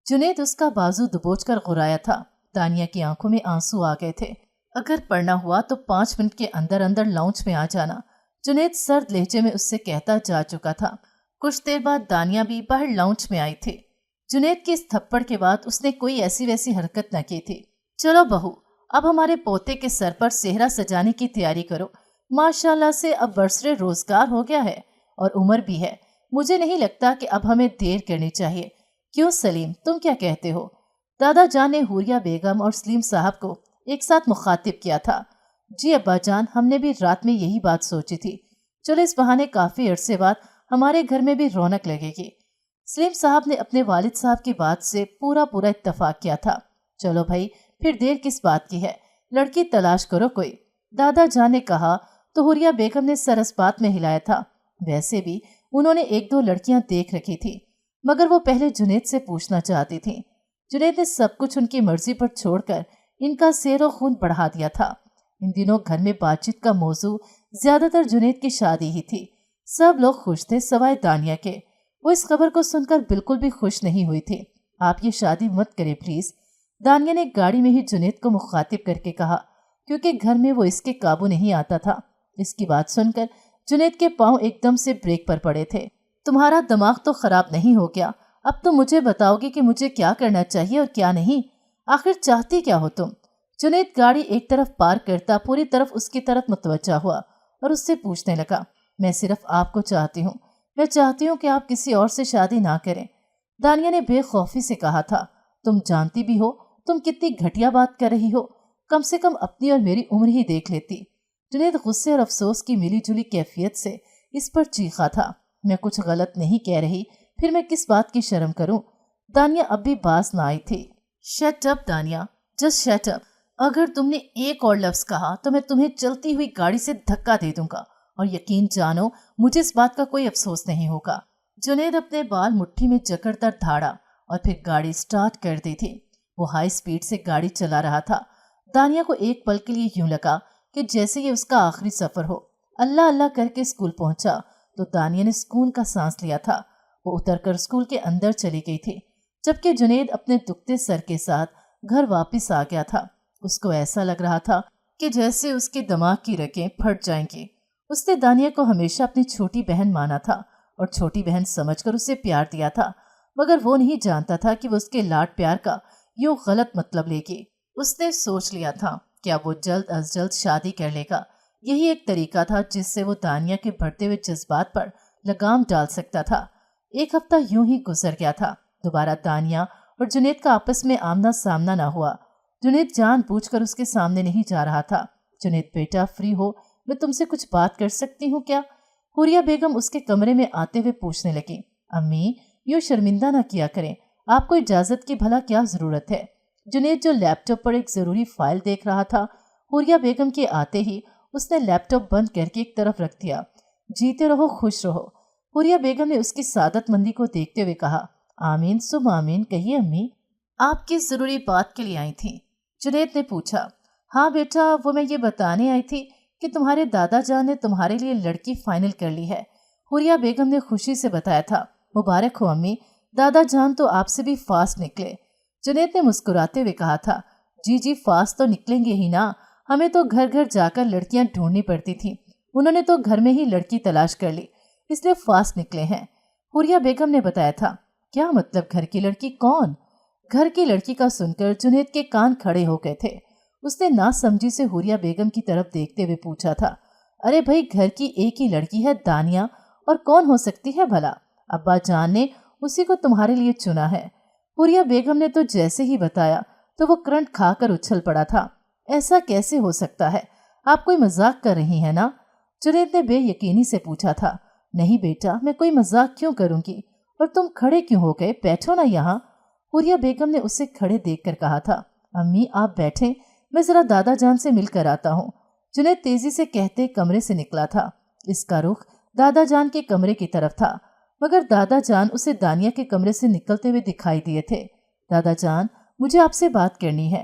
जुनैद उसका बाजू दबोचकर गुर्राया था। दानिया की आंखों में आंसू आ गए थे। अगर पढ़ना हुआ तो 5 मिनट के अंदर अंदर लाउंज में आ जाना, जुनैद सर्द लहजे में उससे कहता जा चुका था। कुछ देर बाद दानिया भी बाहर लाउंज में आई थी। जुनैद के इस थप्पड़ के बाद उसने कोई ऐसी वैसी हरकत न की थी। चलो बहू, अब हमारे पोते के सर पर सेहरा सजाने की तैयारी करो। माशाल्लाह से अब बरसरे रोजगार हो गया है और उम्र भी है। मुझे नहीं लगता कि अब हमें देर करनी चाहिए। क्यों सलीम, तुम क्या कहते हो? दादा जान ने हुरिया बेगम और सलीम साहब को एक साथ मुखातिब किया था। जी अब्बा जान, हमने भी रात में यही बात सोची थी। चलो इस बहाने काफी अरसे बाद हमारे घर में भी रौनक लगेगी। सलीम साहब ने अपने वालिद साहब की बात से पूरा पूरा इत्तफाक किया था। चलो भाई, फिर देर किस बात की है, लड़की तलाश करो कोई। दादा जान ने कहा तो हुरिया बेगम ने सर इस बात में हिलाया था। वैसे भी उन्होंने 1-2 लड़कियां देख रखी थी, मगर वो पहले जुनैद से पूछना चाहती थी। जुनैद ने सब कुछ उनकी मर्जी पर छोड़कर इनका सैरो खून बढ़ा दिया था। इन दिनों घर में बातचीत का मौजू ज्यादातर जुनैद की शादी ही थी। सब लोग खुश थे सवाए दानिया के। वो इस खबर को सुनकर बिल्कुल भी खुश नहीं हुई थी। आप ये शादी मत करें प्लीज, दानिया ने गाड़ी में ही जुनैद को मुखातिब करके कहा, क्योंकि घर में वो इसके काबू नहीं आता था। इसकी बात सुनकर जुनैद के पांव एकदम से ब्रेक पर पड़े थे। तुम्हारा दिमाग तो खराब नहीं हो गया? अब तो मुझे बताओगे कि मुझे क्या करना चाहिए और क्या नहीं? आखिर चाहती क्या हो तुम? जुनैद गाड़ी एक तरफ पार करता पूरी तरफ उसकी तरफ मुतवज्जा हुआ और उससे पूछने लगा, मैं सिर्फ आपको चाहती हूँ। मैं चाहती हूँ कि आप किसी और से शादी ना करें। दानिया ने बेखौफी से कहा था, तुम जानती भी हो तुम कितनी घटिया बात कर रही हो। कम से कम अपनी और मेरी उम्र ही देख लेती। जुनैद गुस्से और अफसोस की मिली जुली कैफियत से इस पर चीखा था, मैं कुछ गलत नहीं कह रही, फिर मैं किस बात की शर्म करूं? दानिया अब भी बास ना आई थी। शट अप दानिया, जस्ट शट अप। अगर तुमने एक और लफ्ज कहा तो मैं तुम्हें चलती हुई गाड़ी से धक्का दे दूंगा, और यकीन जानो मुझे इस बात का कोई अफसोस नहीं होगा। जुनैद अपने बाल मुट्ठी में जकड़कर धाड़ा और फिर गाड़ी स्टार्ट कर दी थी। वो हाई स्पीड से गाड़ी चला रहा था। दानिया को एक पल के लिए यूं लगा कि जैसे ये उसका आखिरी सफर हो। अल्लाह अल्लाह करके स्कूल पहुंचा तो दानिया ने सुकून का सांस लिया था। वो उतरकर स्कूल के अंदर चली गई थी, जबकि जुनैद अपने दुखते सर के साथ घर वापस आ गया था। उसको ऐसा लग रहा था कि जैसे उसके दिमाग की रगें फट जाएंगी। उसने दानिया को हमेशा अपनी छोटी बहन माना था और छोटी बहन समझकर उसे प्यार दिया था, मगर वो नहीं जानता था कि वो उसके लाड प्यार का यूं गलत मतलब लेगी। उसने सोच लिया था क्या वो जल्द अज जल्द शादी कर लेगा। यही एक तरीका था जिससे वो दानिया के बढ़ते हुए जज्बात पर लगाम डाल सकता था। एक हफ्ता यूं ही गुजर गया था। दोबारा दानिया और जुनैद का आपस में आमना सामना ना हुआ। जुनैद जानबूझकर उसके सामने नहीं जा रहा था। जुनैद बेटा, फ्री हो, मैं तुमसे कुछ बात कर सकती हूँ क्या? हुरिया बेगम उसके कमरे में आते हुए पूछने लगी। अम्मी, यूं शर्मिंदा ना किया करें, आपको इजाजत की भला क्या जरूरत है? जुनैद जो लैपटॉप पर एक जरूरी फाइल देख रहा था, हुरिया बेगम के आते ही उसने लैपटॉप बंद करके एक तरफ रख दिया। जीते रहो, खुश रहो, हुरिया बेगम ने उसकी सादतमंदी को देखते हुए कहा। आमीन सुम आमीन, कहिए अम्मी, आप किस जरूरी बात के लिए आई थी? जुनैद ने पूछा। हाँ बेटा, वो मैं ये बताने आई थी कि तुम्हारे दादा जान ने तुम्हारे लिए लड़की फाइनल कर ली है। हुरिया बेगम ने खुशी से बताया था। मुबारक हो अम्मी, दादा जान तो आपसे भी फास्ट निकले। जुनैद ने मुस्कुराते हुए कहा था। जी जी, फास्ट तो निकलेंगे ही ना, हमें तो घर घर जाकर लड़कियां ढूंढनी पड़ती थी, उन्होंने तो घर में ही लड़की तलाश कर ली, इसलिए फास्ट निकले हैं। हुरिया बेगम ने बताया था। क्या मतलब घर की लड़की? कौन? घर की लड़की का सुनकर जुनैद के कान खड़े हो गए थे। उसने नासमझी से हुरिया बेगम की तरफ देखते हुए पूछा था। अरे भाई, घर की एक ही लड़की है, दानिया, और कौन हो सकती है भला? अब्बा जान ने उसी को तुम्हारे लिए चुना है। हुरिया बेगम ने तो जैसे ही बताया तो वो करंट खाकर उछल पड़ा था। ऐसा कैसे हो सकता है? आप कोई मजाक कर रही हैं ना? जुनैद ने बेयकीनी से पूछा था। नहीं बेटा, मैं कोई मजाक क्यों करूंगी, और तुम खड़े क्यों हो गए? बैठो ना यहाँ। हुरिया बेगम ने उसे खड़े देखकर कहा था। अम्मी आप बैठें, मैं जरा दादा जान से मिलकर आता हूँ। जुनैद तेजी से कहते कमरे से निकला था। इसका रुख दादा जान के कमरे की तरफ था, मगर दादा जान उसे दानिया के कमरे से निकलते हुए दिखाई दिए थे। दादा जान, मुझे आपसे बात करनी है।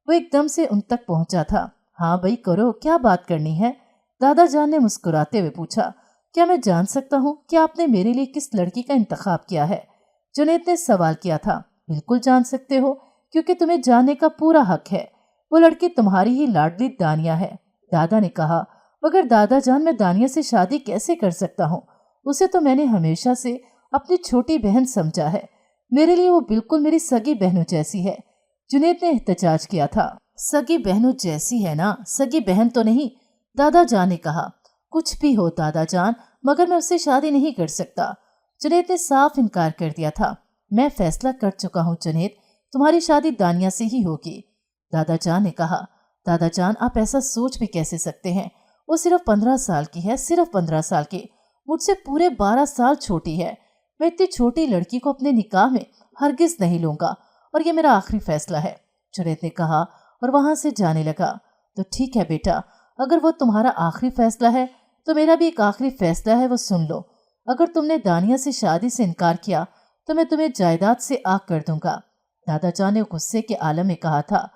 वो एकदम से उन तक पहुंचा था। हाँ भाई करो, क्या बात करनी है? दादा जान ने मुस्कुराते हुए पूछा। क्या मैं जान सकता हूँ कि आपने मेरे लिए किस लड़की का इंतखाब किया है? जुनैद ने सवाल किया था। बिल्कुल जान सकते हो, क्योंकि तुम्हें जानने का पूरा हक है। वो लड़की तुम्हारी ही लाडली दानिया है। दादा ने कहा। मगर दादा जान, मैं दानिया से शादी कैसे कर सकता हूँ? उसे तो मैंने हमेशा से अपनी छोटी बहन समझा है। मेरे लिए वो बिल्कुल मेरी सगी बहनों जैसी है। जुनैद ने एहतजाज किया था। सगी बहनों जैसी है ना, सगी बहन तो नहीं, दादा जान ने कहा। कुछ भी हो दादा जान, मगर मैं उससे शादी नहीं कर सकता। जुनैद ने साफ इनकार कर दिया था। मैं फैसला कर चुका हूँ जुनैद, तुम्हारी शादी दानिया से ही होगी। दादा जान ने कहा। दादा जान, आप ऐसा सोच भी कैसे सकते हैं? वो सिर्फ 15 साल की है, सिर्फ 15 साल की, मुझसे पूरे 12 साल छोटी है। मैं इतनी छोटी लड़की को अपने निकाह में हरगिज नहीं लूंगा, और ये मेरा आखिरी फैसला है, जुनैद ने कहा और वहां से जाने लगा। तो ठीक है बेटा, अगर वो तुम्हारा आखिरी फैसला है तो मेरा भी एक आखिरी फैसला है, वो सुन लो। अगर तुमने दानिया से शादी से इनकार किया तो मैं तुम्हें जायदाद से आग कर दूंगा। दादा जान ने गुस्से के आलम में कहा था।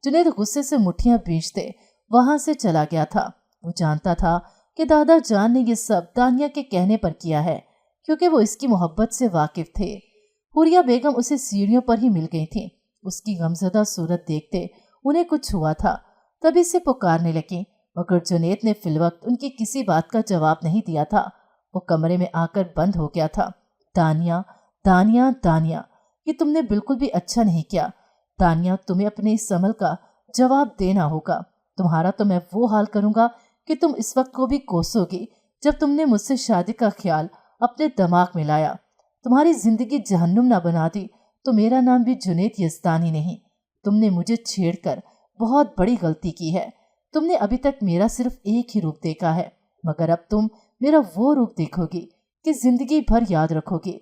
जुनैद गुस्से से मुट्ठियां भींचते वहां से चला गया था। वो जानता था कि दादा जान ने ये सब दानिया के कहने पर किया है, क्योंकि वो इसकी मोहब्बत से वाकिफ थे। हुरिया बेगम उसे सीढ़ियों पर ही मिल गई थी। उसकी गमजदा सूरत देखते उन्हें कुछ हुआ था, तभी से पुकारने लगी, मगर जुनैद ने फिलवक्त उनकी किसी बात का जवाब नहीं दिया था। वो कमरे में आकर बंद हो गया था। दानिया, दानिया, दानिया, ये तुमने बिल्कुल भी अच्छा नहीं किया। दानिया, तुम्हें अपने इस अमल का जवाब देना होगा। तुम्हारा तो मैं वो हाल करूंगा कि तुम इस वक्त को भी कोसोगी जब तुमने मुझसे शादी का ख्याल अपने दिमाग में लाया। तुम्हारी जिंदगी जहन्नुम ना बना दी तो मेरा नाम भी जुनैद यज़दानी नहीं। तुमने मुझे छेड़कर बहुत बड़ी गलती की है। तुमने अभी तक मेरा सिर्फ एक ही रूप देखा है, मगर अब तुम मेरा वो रूप देखोगी कि जिंदगी भर याद रखोगी।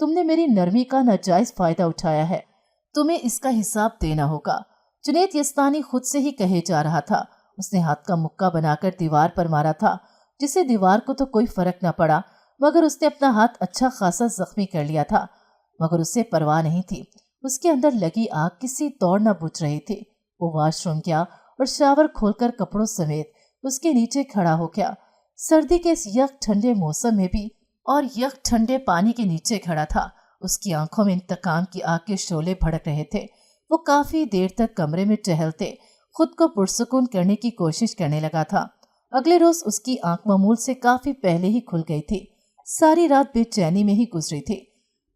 तुमने मेरी नरमी का नाजायज फायदा उठाया है, तुम्हें इसका हिसाब देना होगा। जुनैद यज़दानी खुद से ही कहे जा रहा था। उसने हाथ का मुक्का बनाकर दीवार पर मारा था, जिसे दीवार को तो कोई फर्क न पड़ा, मगर उसने अपना हाथ अच्छा खासा जख्मी कर लिया था। मगर उसे परवाह नहीं थी। उसके अंदर लगी आग किसी तौर न बुझ रही थी। वो वॉशरूम गया और शावर खोलकर कपड़ों समेत उसके नीचे खड़ा हो गया। सर्दी के इस यक ठंडे मौसम में भी और यक ठंडे पानी के नीचे खड़ा था। उसकी आंखों में इंतकाम की आग के शोले भड़क रहे थे। वो काफी देर तक कमरे में टहलते खुद को पुरसुकून करने की कोशिश करने लगा था। अगले रोज उसकी आंख मामूल से काफी पहले ही खुल गई थी। सारी रात बेचैनी में ही गुजरी थी।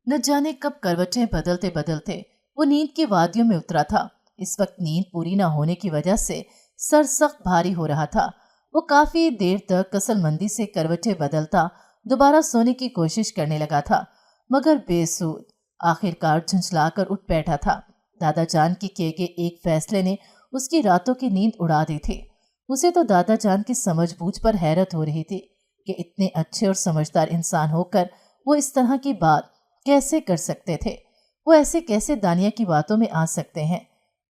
न जाने कब करवटें बदलते बदलते वो नींद की वादियों में उतरा था। इस वक्त नींद पूरी न होने की वजह से सर सख्त भारी हो रहा था। वो काफी देर तक कसलमंदी से करवटें बदलता दोबारा सोने की कोशिश करने लगा था, मगर बेसूद। आखिरकार झुंझलाकर उठ बैठा था। दादा जान के किए गए एक फैसले ने उसकी रातों की नींद उड़ा दी थी। उसे तो दादा जान की समझबूझ पर हैरत हो रही थी कि इतने अच्छे और समझदार इंसान होकर वो इस तरह की बात कैसे कर सकते थे। वो ऐसे कैसे दानिया की बातों में आ सकते हैं।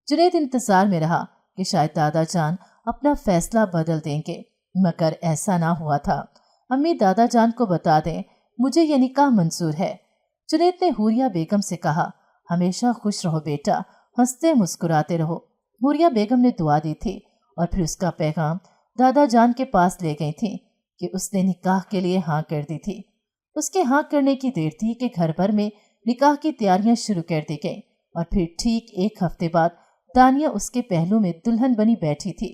जुनैद इंतजार में रहा कि शायद दादा जान अपना फैसला बदल देंगे, मगर ऐसा ना हुआ था। अम्मी दादा जान को बता दें, मुझे ये निकाह मंजूर है। जुनैद ने हुरिया बेगम से कहा, हमेशा खुश रहो बेटा, हंसते मुस्कुराते रहो। हुरिया बेगम ने दुआ दी थी और फिर उसका पैगाम दादा जान के पास ले गई थी कि उसने निकाह के लिए हाँ कर दी थी। उसके हाँ करने की देर थी कि घर भर में निकाह की तैयारियां शुरू कर दी गई और फिर ठीक एक हफ्ते बाद दानिया उसके पहलू में दुल्हन बनी बैठी थी।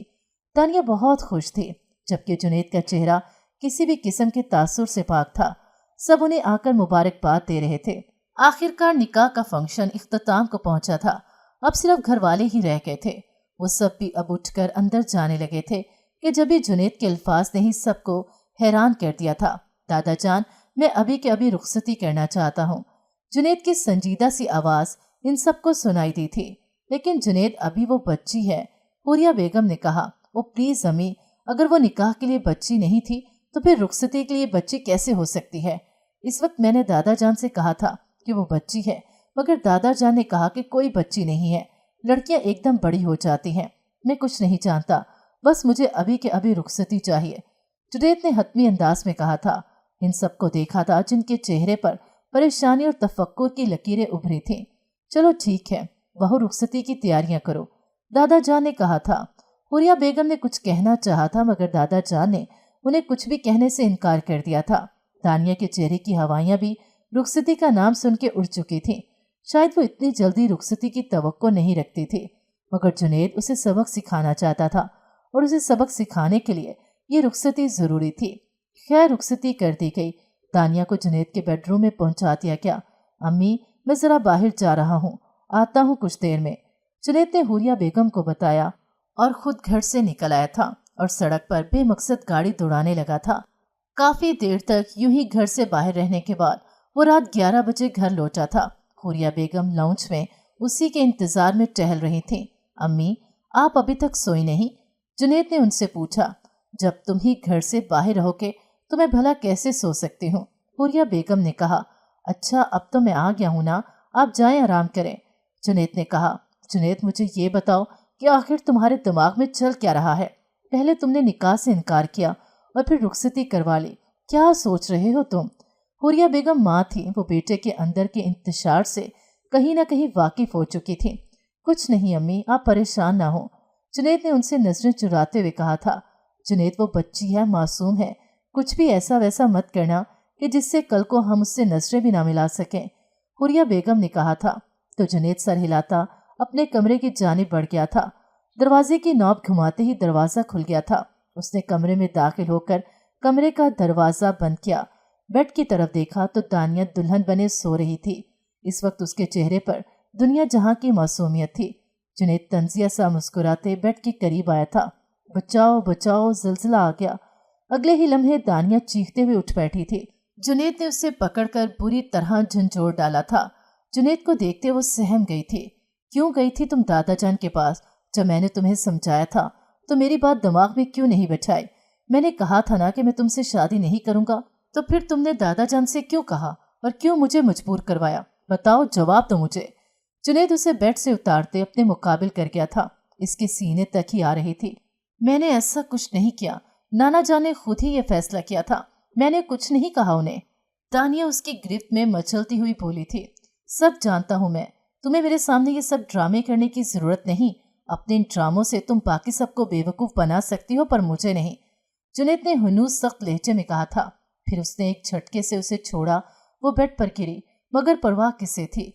दानिया बहुत खुश थी, जबकि जुनैद का चेहरा किसी भी किस्म के तासुर से पाक था। सब उन्हें आकर मुबारकबाद दे रहे थे। आखिरकार निकाह का फंक्शन इख्तिताम को पहुंचा था। अब सिर्फ घर वाले ही रह गए थे। वो सब भी अब उठकर अंदर जाने लगे थे कि जब भी जुनैद के अल्फाज ने ही सबको हैरान कर दिया था। दादा जान, मैं अभी के अभी रुखसती करना चाहता हूँ। जुनैद की संजीदा सी आवाज इन सबको सुनाई दी थी, लेकिन जुनैद अभी वो बच्ची है। हुरिया बेगम ने कहा, ओ प्लीज अम्मी, अगर वो निकाह के लिए बच्ची नहीं थी तो फिर रुखसती के लिए बच्ची कैसे हो सकती है। इस वक्त मैंने दादा जान से कहा था कि वो बच्ची है, मगर दादा जान ने कहा कि कोई बच्ची नहीं है, लड़कियां एकदम बड़ी हो जाती हैं। मैं कुछ नहीं जानता, बस मुझे अभी के अभी रुखसती चाहिए। जुनैद ने हतमी अंदाज में कहा था। इन सबको देखा था जिनके चेहरे पर परेशानी और तफक्कुर की लकीरें उभरी थीं। चलो ठीक है, बहू रुखसती की तैयारियां करो, दादा जान ने कहा था। हुरिया बेगम ने कुछ कहना चाहा था, मगर दादा जान ने उन्हें कुछ भी कहने से इनकार कर दिया था। दानिया के चेहरे की हवाइयां भी रुखसती का नाम सुन के उड़ चुकी थीं। शायद वो इतनी जल्दी रुखसती की तवक्को नहीं रखती थी, मगर जुनैद उसे सबक सिखाना चाहता था और उसे सबक सिखाने के लिए ये रुखसती जरूरी थी। खैर, रुखसती कर दी गई। दानिया को जुनैद के बेडरूम में पहुंचा दिया गया। अम्मी, मैं जरा बाहर जा रहा हूँ, आता हूँ कुछ देर में, जुनैद ने हुरिया बेगम को बताया और खुद घर से निकल आया था और सड़क पर बेमकसद गाड़ी दौड़ाने लगा था। काफी देर तक यूं ही घर से बाहर रहने के बाद वो रात 11 बजे घर लौटा था। हुरिया बेगम लाउंज में उसी के इंतजार में टहल रही थी। अम्मी, आप अभी तक सोई नहीं? जुनैद ने उनसे पूछा। जब तुम ही घर से बाहर रहोगे तो मैं भला कैसे सो सकती हूँ? हुरिया बेगम ने कहा। अच्छा, अब तो मैं आ गया हूँ ना, आप जाएं आराम करें, जुनैद ने कहा। जुनैद, मुझे ये बताओ कि आखिर तुम्हारे दिमाग में चल क्या रहा है? पहले तुमने निकाह से इनकार किया और फिर रुखसती करवा ली, क्या सोच रहे हो तुम? हुरिया बेगम माँ थी, वो बेटे के अंदर के इंतशार से कहीं ना कहीं वाकिफ हो चुकी थी। कुछ नहीं अम्मी, आप परेशान ना हो, जुनैद ने उनसे नजरें चुराते हुए कहा था। जुनैद, वो बच्ची है, मासूम है, कुछ भी ऐसा वैसा मत करना कि जिससे कल को हम उससे नजरें भी ना मिला सकें, हुरिया बेगम ने कहा था। तो जुनैद सर हिलाता अपने कमरे की जानिब बढ़ गया था। दरवाजे की नॉब घुमाते ही दरवाजा खुल गया था। उसने कमरे में दाखिल होकर कमरे का दरवाजा बंद किया। बेड की तरफ देखा तो दानिया दुल्हन बने सो रही थी। इस वक्त उसके चेहरे पर दुनिया जहां की मासूमियत थी। जुनैद तंजिया सा मुस्कुराते बेड के करीब आया था। बचाओ बचाओ, जलजिला आ गया। अगले ही लम्हे दानिया चीखते हुए उठ बैठी थी। जुनैद ने उसे पकड़कर बुरी तरह झंझोड़ डाला था। जुनैद को देखते वो सहम गई थी। क्यों गई थी तुम दादा जान के पास? जब मैंने तुम्हें समझाया था तो मेरी बात दिमाग में क्यों नहीं बैठाई? मैंने कहा था ना कि मैं तुमसे शादी नहीं करूंगा, तो फिर तुमने दादा जान से क्यों कहा और क्यों मुझे मजबूर करवाया? बताओ, जवाब दो मुझे। जुनैद उसे बेड से उतारते अपने मुकाबिल कर गया था। इसके सीने तक ही आ रही थी। मैंने ऐसा कुछ नहीं किया, नाना जान ने खुद ही ये फैसला किया था, मैंने कुछ नहीं कहा उन्हें। दानिया उसकी गिरफ्त में मचलती हुई बोली थी। सब जानता हूं मैं, तुम्हें मेरे सामने ये सब ड्रामे करने की जरूरत नहीं। अपने इन ड्रामों से तुम बाकी सबको बेवकूफ बना सकती हो, पर मुझे नहीं, जुनैद ने हुनूस सख्त लहजे में कहा था। फिर उसने एक झटके से उसे छोड़ा। वो बेड पर गिरी, मगर परवाह किसे थी।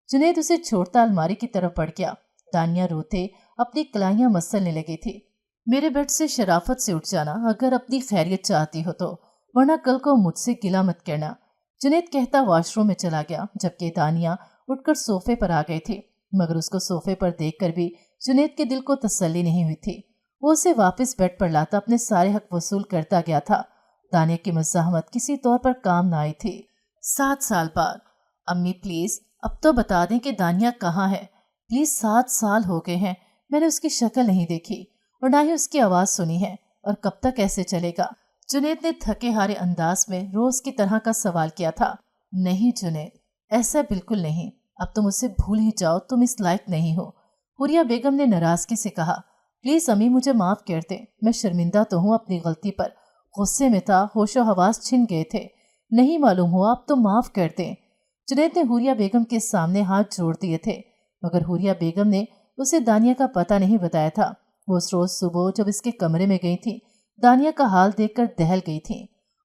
जुनैद उसे छोड़ता अलमारी की तरफ बढ़ गया। दानिया रोते अपनी कलाइयां मसलने लगी थी। मेरे बेड से शराफत से उठ जाना अगर अपनी खैरियत चाहती हो तो, वरना कल को मुझसे गिला मत करना, जुनैद कहता वॉशरूम में चला गया। जबकि दानिया उठकर सोफे पर आ गई थी, मगर उसको सोफे पर देखकर भी जुनैद के दिल को तसल्ली नहीं हुई थी। وہ اسے واپس بیڈ پر لاتا اپنے سارے حق وصول کرتا گیا تھا۔ دانیہ کی مزاحمت کسی طور پر کام نہ آئی تھی۔ 7 سال بعد، امی پلیز اب تو بتا دیں کہ دانیہ کہاں ہے؟ پلیز 7 سال ہو گئے ہیں، میں نے اس کی شکل نہیں دیکھی اور نہ ہی اس کی آواز سنی ہے، اور کب تک ایسے چلے گا؟ جنید نے تھکے ہارے انداز میں روز کی طرح کا سوال کیا تھا۔ نہیں جنید، ایسا بالکل نہیں، اب تم اسے بھول ہی جاؤ، تم اس لائق نہیں ہو۔ حوریہ بیگم نے ناراضگی سے کہا۔ پلیز امی مجھے معاف کر دیں، میں شرمندہ تو ہوں اپنی غلطی پر، غصے میں تھا، ہوش و حواس چھن گئے تھے، نہیں معلوم ہوا، اب تو معاف کر دیں۔ جنید نے حوریہ بیگم کے سامنے ہاتھ جوڑ دیے تھے، مگر حوریہ بیگم نے اسے دانیہ کا پتہ نہیں بتایا تھا۔ وہ اس روز صبح جب اس کے کمرے میں گئی تھی، دانیہ کا حال دیکھ کر دہل گئی تھی۔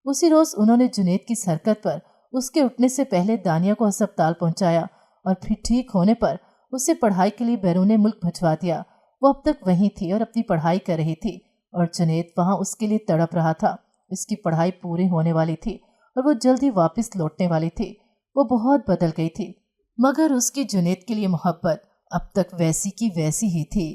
اسی روز انہوں نے جنید کی اس حرکت پر اس کے اٹھنے سے پہلے دانیہ کو ہسپتال پہنچایا اور پھر ٹھیک ہونے پر اسے پڑھائی کے لیے بیرون ملک بھجوا دیا۔ وہ اب تک وہیں تھی اور اپنی پڑھائی کر رہی تھی، اور جنید وہاں اس کے لیے تڑپ رہا تھا۔ اس کی پڑھائی پوری ہونے والی تھی اور وہ جلد ہی واپس لوٹنے والی تھی۔ وہ بہت بدل گئی تھی، مگر اس کی جنید کے لیے محبت اب تک ویسی کی ویسی ہی تھی۔